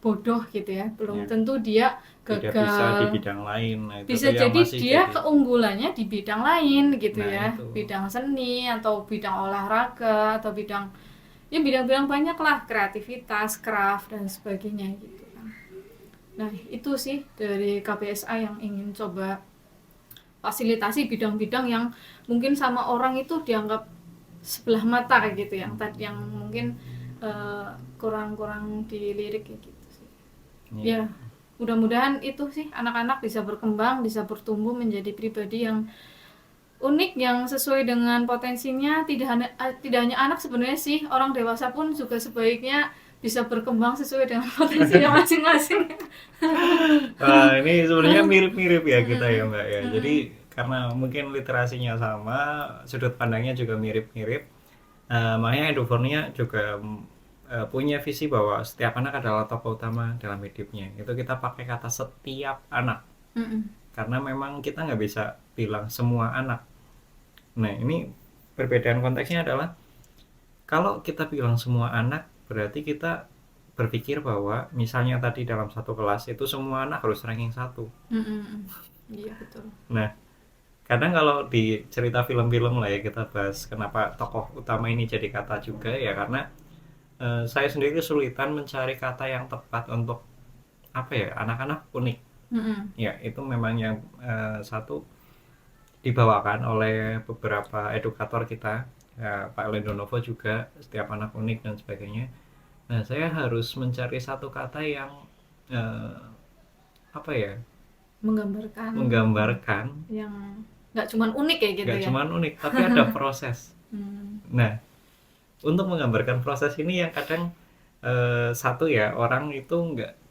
bodoh gitu ya, belum tentu dia gagal, tidak bisa di bidang lain. Nah, itu bisa jadi dia keunggulannya di bidang lain gitu ya, bidang seni atau bidang olahraga atau bidang banyak lah, kreativitas, craft dan sebagainya gitu kan. Nah itu sih dari KBSA yang ingin coba fasilitasi bidang-bidang yang mungkin sama orang itu dianggap sebelah mata kayak gitu, yang mungkin kurang dilirik kayak gitu sih. Ya mudah-mudahan itu sih anak-anak bisa berkembang, bisa bertumbuh menjadi pribadi yang unik, yang sesuai dengan potensinya. Tidak hanya anak sebenarnya sih, orang dewasa pun juga sebaiknya bisa berkembang sesuai dengan potensinya masing-masing. Nah, ini sebenarnya mirip-mirip ya kita ya Mbak ya. Jadi karena mungkin literasinya sama, sudut pandangnya juga mirip-mirip. Makanya Edufornia juga punya visi bahwa setiap anak adalah tokoh utama dalam hidupnya. Itu kita pakai kata setiap anak. Karena memang kita nggak bisa bilang semua anak. Nah, ini perbedaan konteksnya adalah kalau kita bilang semua anak, berarti kita berpikir bahwa misalnya tadi dalam satu kelas itu semua anak harus ranking 1. Iya betul. Nah, kadang kalau di cerita film-film lah ya kita bahas kenapa tokoh utama ini jadi kata juga ya, karena saya sendiri kesulitan mencari kata yang tepat untuk anak-anak unik. Ya, itu memang yang satu dibawakan oleh beberapa edukator kita, Pak Lendonovo juga, setiap anak unik dan sebagainya. Nah, saya harus mencari satu kata yang menggambarkan yang nggak cuman unik kayak gitu, nggak cuman unik tapi ada proses. Nah, untuk menggambarkan proses ini yang kadang satu ya, orang itu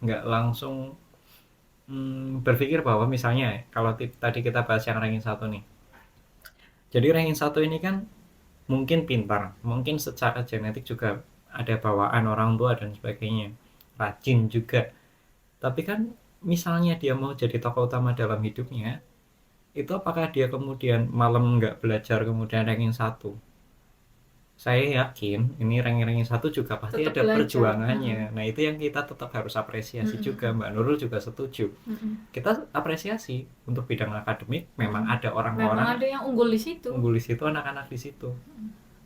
nggak langsung berpikir bahwa misalnya kalau tadi kita bahas yang ranking 1 nih, jadi ranking 1 ini kan mungkin pintar, mungkin secara genetik juga ada bawaan orang tua dan sebagainya, rajin juga. Tapi kan misalnya dia mau jadi tokoh utama dalam hidupnya, itu apakah dia kemudian malam nggak belajar kemudian ranking 1? Saya yakin ini ranking 1 juga pasti tetap ada belajar. Perjuangannya. Nah, itu yang kita tetap harus apresiasi juga. Mbak Nurul juga setuju. Kita apresiasi untuk bidang akademik, memang ada orang-orang, memang ada yang unggul di situ. Anak-anak di situ.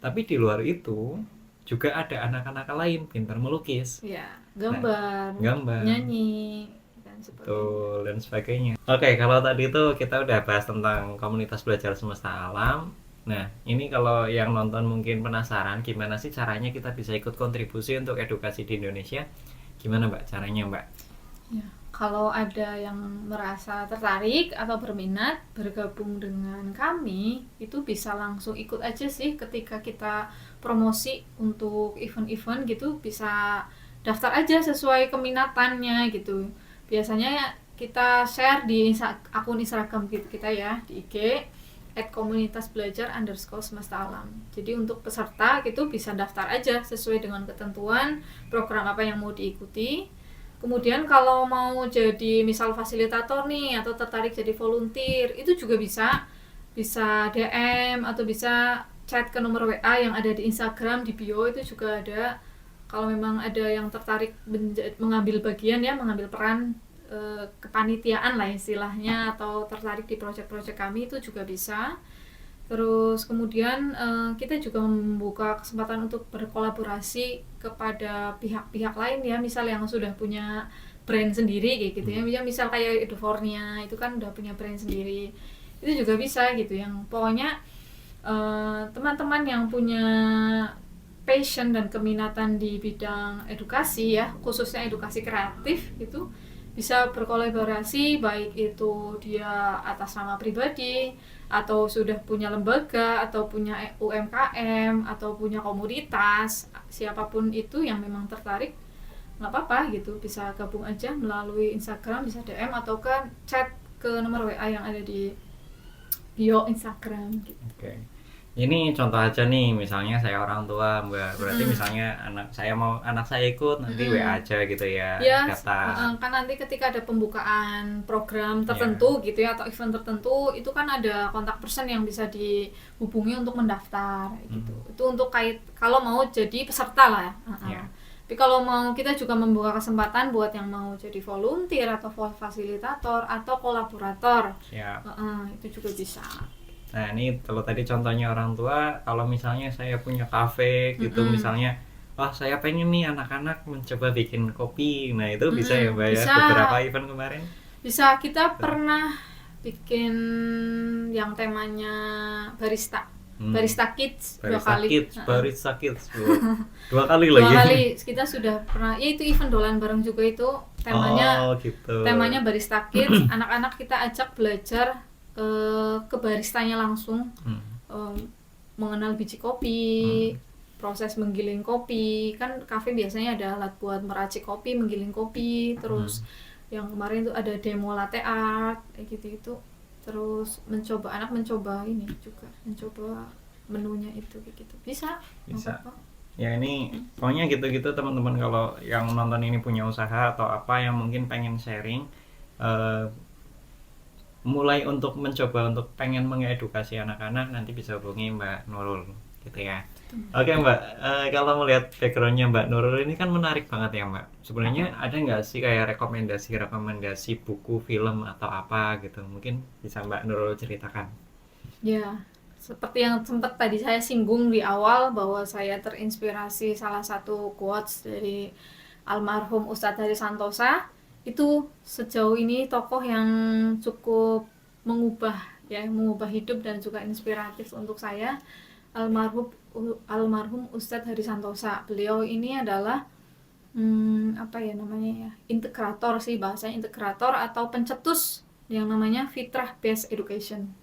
Tapi di luar itu juga ada anak-anak lain pintar melukis. Ya, gambar, nyanyi dan sebagainya. Dan sebagainya. Oke, kalau tadi itu kita udah bahas tentang komunitas belajar semesta alam. Nah, ini kalau yang nonton mungkin penasaran gimana sih caranya kita bisa ikut kontribusi untuk edukasi di Indonesia. Gimana Mbak caranya Mbak? Ya, kalau ada yang merasa tertarik atau berminat bergabung dengan kami, itu bisa langsung ikut aja sih ketika kita promosi untuk event-event gitu, bisa daftar aja sesuai keminatannya gitu. Biasanya ya kita share di akun Instagram kita ya, di IG @komunitasbelajar_semesta alam. Jadi untuk peserta gitu bisa daftar aja sesuai dengan ketentuan program apa yang mau diikuti. Kemudian kalau mau jadi misal fasilitator nih atau tertarik jadi volunteer, itu juga bisa DM atau bisa chat ke nomor WA yang ada di Instagram, di bio itu juga ada. Kalau memang ada yang tertarik mengambil bagian ya, mengambil peran kepanitiaan lah istilahnya, atau tertarik di proyek-proyek kami, itu juga bisa. Terus kemudian kita juga membuka kesempatan untuk berkolaborasi kepada pihak-pihak lain ya, misal yang sudah punya brand sendiri kayak gitu ya, misal kayak Edufornia itu kan udah punya brand sendiri, itu juga bisa gitu. Yang pokoknya teman-teman yang punya passion dan keminatan di bidang edukasi ya, khususnya edukasi kreatif itu bisa berkolaborasi, baik itu dia atas nama pribadi atau sudah punya lembaga atau punya UMKM atau punya komunitas, siapapun itu yang memang tertarik nggak apa-apa gitu, bisa gabung aja melalui Instagram, bisa DM atau ke chat ke nomor WA yang ada di bio Instagram gitu. Oke. Ini contoh aja nih, misalnya saya orang tua Mbak, berarti misalnya anak saya ikut nanti WA aja gitu ya, Ya, daftar. kan nanti ketika ada pembukaan program tertentu gitu ya atau event tertentu, itu kan ada kontak person yang bisa dihubungi untuk mendaftar gitu. Itu untuk kalau mau jadi peserta lah ya. Tapi kalau mau, kita juga membuka kesempatan buat yang mau jadi volunteer atau fasilitator atau kolaborator. Itu juga bisa. Nah ini kalau tadi contohnya orang tua, kalau misalnya saya punya kafe gitu, misalnya saya pengen nih anak-anak mencoba bikin kopi, nah itu bisa ya Mbak ya, beberapa event kemarin bisa. Kita pernah bikin yang temanya barista kids dua kali lagi kita sudah pernah ya, itu event dolan bareng juga, itu temanya barista kids. Anak-anak kita ajak belajar ke baristanya langsung, mengenal biji kopi, proses menggiling kopi. Kan kafe biasanya ada alat buat meracik kopi, menggiling kopi. Terus yang kemarin itu ada demo latte art kayak gitu. Terus anak mencoba ini juga, mencoba menunya itu kayak gitu. Bisa. Ya ini pokoknya gitu-gitu teman-teman, kalau yang nonton ini punya usaha atau apa yang mungkin pengen sharing, mulai untuk mencoba untuk pengen mengedukasi anak-anak, nanti bisa hubungi Mbak Nurul gitu ya. Oke Mbak, kalau melihat backgroundnya Mbak Nurul ini kan menarik banget ya Mbak. Sebenarnya ada nggak sih kayak rekomendasi buku, film atau apa gitu, mungkin bisa Mbak Nurul ceritakan? Ya, seperti yang sempat tadi saya singgung di awal, bahwa saya terinspirasi salah satu quotes dari almarhum Ustadz Hari Santosa. Itu sejauh ini tokoh yang cukup mengubah hidup dan juga inspiratif untuk saya, almarhum Ustadz Hari Santosa. Beliau ini adalah integrator sih, bahasanya integrator atau pencetus yang namanya fitrah based education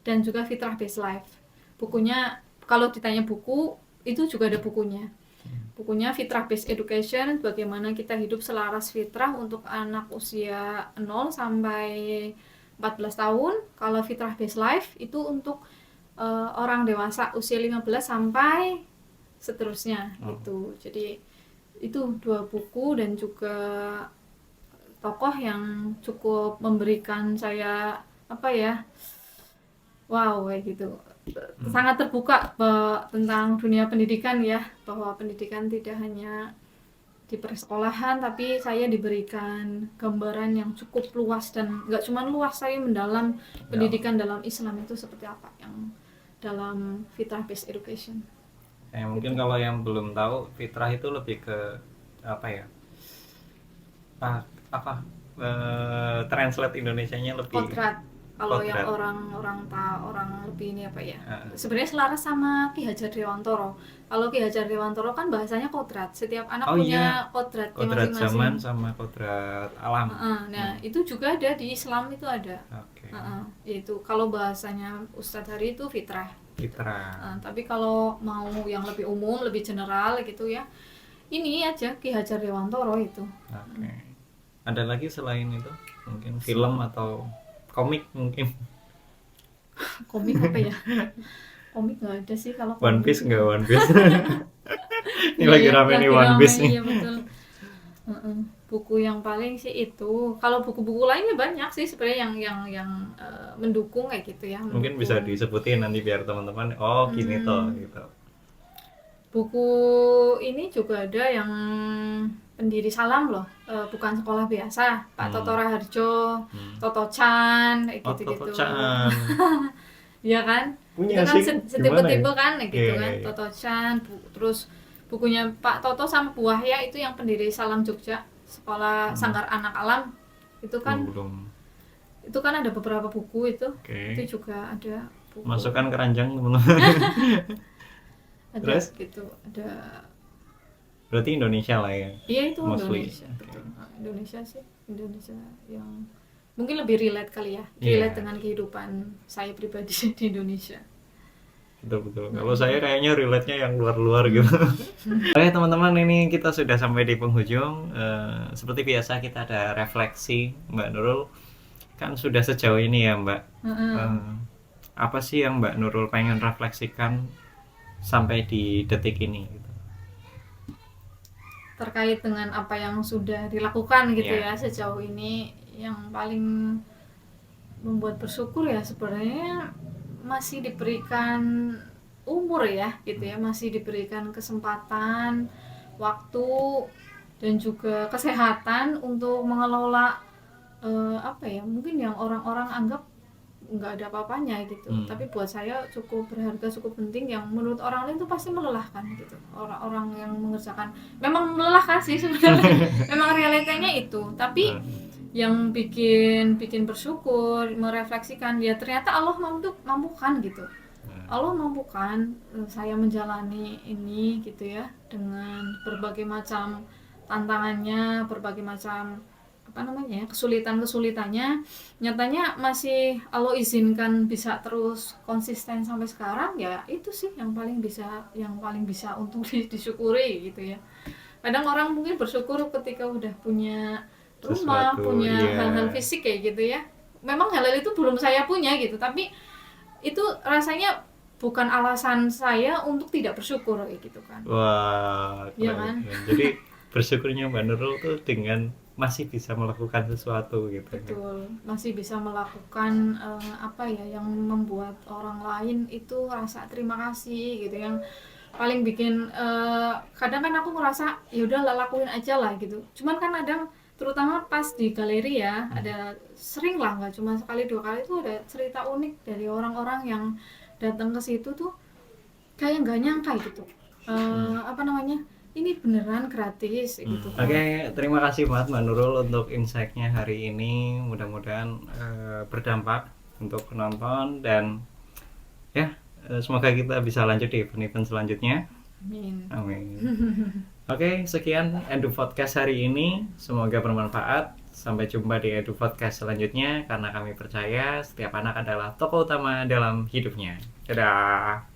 dan juga fitrah based life. Bukunya, kalau ditanya buku, itu juga ada bukunya Fitrah Based Education, bagaimana kita hidup selaras fitrah untuk anak usia 0 sampai 14 tahun. Kalau Fitrah Based Life itu untuk orang dewasa usia 15 sampai seterusnya gitu. Jadi itu 2 buku dan juga tokoh yang cukup memberikan saya kayak gitu, sangat terbuka tentang dunia pendidikan ya, bahwa pendidikan tidak hanya di persekolahan, tapi saya diberikan gambaran yang cukup luas, dan nggak cuma luas, saya mendalam pendidikan dalam Islam itu seperti apa yang dalam Fitrah Based Education. Mungkin kalau yang belum tahu, fitrah itu lebih ke translate Indonesianya lebih Kalau yang Kodrat. orang lebih ini apa ya? Ah, Sebenarnya selaras sama Ki Hajar Dewantara. Kalau Ki Hajar Dewantara kan bahasanya kodrat. Setiap anak oh iya, punya kodratnya kodrat zaman masing-masing. sama kodrat alam. Nah, itu juga ada di Islam itu ada. Oke. Yaitu kalau bahasanya Ustadz Hari itu fitrah. Fitra. Tapi kalau mau yang lebih umum, lebih general gitu ya, ini aja Ki Hajar Dewantara itu. Oke. Ada lagi selain itu? Mungkin film atau komik mungkin. Komik apa ya? Komik nggak ada sih kalau One komik. Piece enggak One Piece? Ini Iya, lagi rame nih One rame, Piece nih. iya betul. Buku yang paling sih itu. Kalau buku-buku lainnya banyak sih sebenarnya yang mendukung kayak gitu ya. Mungkin bisa mendukung. disebutin nanti biar teman-teman oh gini toh gitu. Buku ini juga ada yang pendiri Salam loh, bukan sekolah biasa, Pak Toto Raharjo, Toto Chan, kayak Oh, gitu-gitu. Toto-chan. Iya kan? Punya Itu kan sih. Gimana setipe-tipe ya? kan kayak gitu Iya, kan. iya. Toto Chan, terus bukunya Pak Toto sama Bu Wahya itu yang pendiri Salam Jogja, Sekolah Sanggar Anak Alam. Itu kan Belum. ada beberapa buku itu. Oke. Itu juga ada buku. Masukkan keranjang teman-teman. Ada Terus? gitu, ada. Berarti Indonesia lah ya. Iya itu Mostly. Indonesia, betul. Indonesia sih, Indonesia yang mungkin lebih relate kali ya, Iya. relate dengan kehidupan saya pribadi di Indonesia. Betul. Kalau saya kayaknya relate-nya yang luar-luar gitu. Oke teman-teman, ini kita sudah sampai di penghujung. Seperti biasa kita ada refleksi, Mbak Nurul. Kan sudah sejauh ini ya Mbak. Apa sih yang Mbak Nurul pengen refleksikan sampai di detik ini? Gitu. Terkait dengan apa yang sudah dilakukan gitu Iya. ya sejauh ini, yang paling membuat bersyukur ya sebenarnya masih diberikan umur ya gitu ya, masih diberikan kesempatan, waktu, dan juga kesehatan untuk mengelola apa ya, mungkin yang orang-orang anggap nggak ada apa-apanya gitu, tapi buat saya cukup berharga, cukup penting, yang menurut orang lain itu pasti melelahkan gitu. Orang-orang yang mengerjakan memang melelahkan sih sebenarnya. Memang realitanya itu, tapi yang bikin bersyukur, merefleksikan ya ternyata Allah mampukan gitu. Allah mampukan saya menjalani ini gitu ya, dengan berbagai macam tantangannya, berbagai macam kesulitannya, nyatanya masih Allah izinkan bisa terus konsisten sampai sekarang. Ya itu sih yang paling bisa untuk disyukuri gitu ya. Kadang orang mungkin bersyukur ketika udah punya rumah, punya hal-hal fisik kayak gitu ya. Memang hal-hal itu belum saya punya gitu, tapi itu rasanya bukan alasan saya untuk tidak bersyukur kayak gitu kan. Wah, ya kan? Jadi bersyukurnya Mbak Nurul tuh dengan masih bisa melakukan sesuatu gitu. Betul, masih bisa melakukan apa ya yang membuat orang lain itu rasa terima kasih gitu. Yang paling bikin kadang kan aku ngerasa ya udah lakuin aja lah gitu. Cuman kan kadang terutama pas di galeri ya, ada sering lah, nggak cuma sekali dua kali tuh ada cerita unik dari orang-orang yang datang ke situ tuh kayak nggak nyangka gitu. Ini beneran gratis gitu. Oke, terima kasih banget Mbak Nurul untuk insight-nya hari ini. Mudah-mudahan berdampak untuk penonton, dan ya semoga kita bisa lanjut di event-event selanjutnya. Amin. Oke, sekian Edu Podcast hari ini. Semoga bermanfaat. Sampai jumpa di Edu Podcast selanjutnya, karena kami percaya setiap anak adalah tokoh utama dalam hidupnya. Dadah.